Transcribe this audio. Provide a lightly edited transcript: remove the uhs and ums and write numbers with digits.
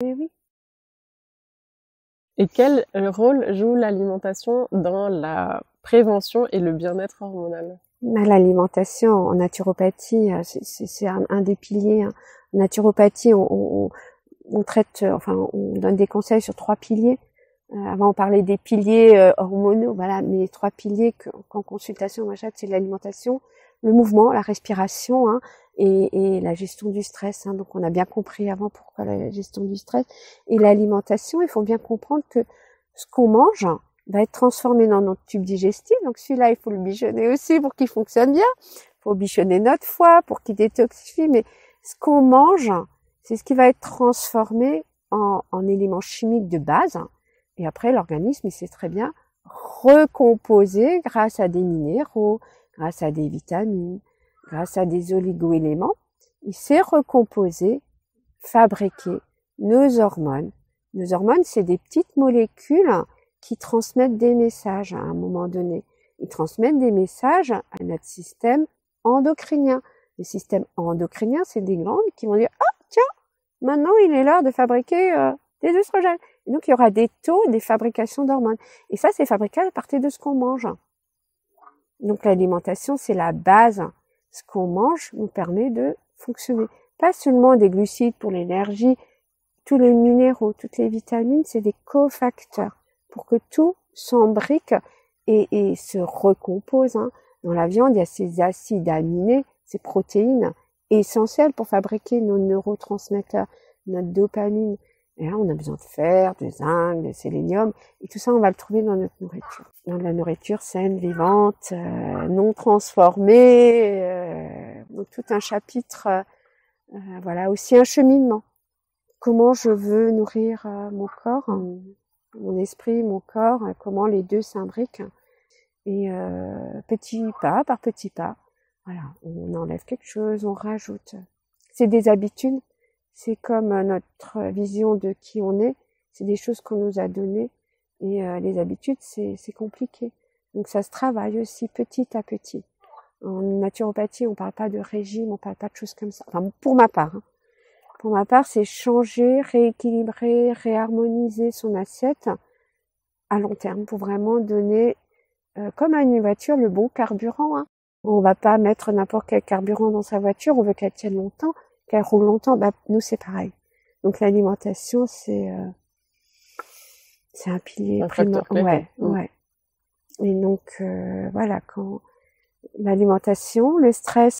Oui, oui. Et quel rôle joue l'alimentation dans la prévention et le bien-être hormonal? L'alimentation en naturopathie, c'est un des piliers. Hein. En naturopathie, on traite, enfin, on donne des conseils sur 3 piliers. Avant, on parlait des piliers hormonaux, voilà, mais les 3 piliers qu'en consultation, moi, c'est l'alimentation, le mouvement, la respiration, hein, et la gestion du stress. Hein. Donc, on a bien compris avant pourquoi la gestion du stress. Et l'alimentation, il faut bien comprendre que ce qu'on mange va être transformé dans notre tube digestif. Donc, celui-là, il faut le bichonner aussi pour qu'il fonctionne bien. Il faut bichonner notre foie pour qu'il détoxifie. Mais ce qu'on mange, c'est ce qui va être transformé en éléments chimiques de base. Et après, l'organisme, il sait très bien recomposer grâce à des minéraux, grâce à des vitamines, grâce à des oligo-éléments. Il sait recomposer, fabriquer nos hormones. Nos hormones, c'est des petites molécules qui transmettent des messages à un moment donné. Ils transmettent des messages à notre système endocrinien. Le système endocrinien, c'est des glandes qui vont dire « Ah, tiens, maintenant il est l'heure de fabriquer des œstrogènes ». Et donc, il y aura des taux, des fabrications d'hormones. Et ça, c'est fabriqué à partir de ce qu'on mange. Donc, l'alimentation, c'est la base. Ce qu'on mange nous permet de fonctionner. Pas seulement des glucides pour l'énergie, tous les minéraux, toutes les vitamines, c'est des cofacteurs pour que tout s'embrique et se recompose. Hein. Dans la viande, il y a ces acides aminés, ces protéines essentielles pour fabriquer nos neurotransmetteurs, notre dopamine. Et là, on a besoin de fer, de zinc, de sélénium, et tout ça, on va le trouver dans notre nourriture. Dans la nourriture saine, vivante, non transformée, donc tout un chapitre, voilà, aussi un cheminement. Comment je veux nourrir mon corps, mon esprit, mon corps, comment les deux s'imbriquent. Et petit pas par petit pas, voilà, on enlève quelque chose, on rajoute. C'est des habitudes. C'est comme notre vision de qui on est, c'est des choses qu'on nous a données et les habitudes, c'est compliqué. Donc ça se travaille aussi petit à petit. En naturopathie, on parle pas de régime, on parle pas de choses comme ça. Enfin, pour ma part, hein. Pour ma part, c'est changer, rééquilibrer, réharmoniser son assiette à long terme pour vraiment donner, comme à une voiture, le bon carburant. Hein. On va pas mettre n'importe quel carburant dans sa voiture, on veut qu'elle tienne longtemps, qu'elle roule longtemps. Bah, nous, c'est pareil. Donc l'alimentation, c'est un pilier primordial. Ouais, ouais. Et donc voilà, quand l'alimentation, le stress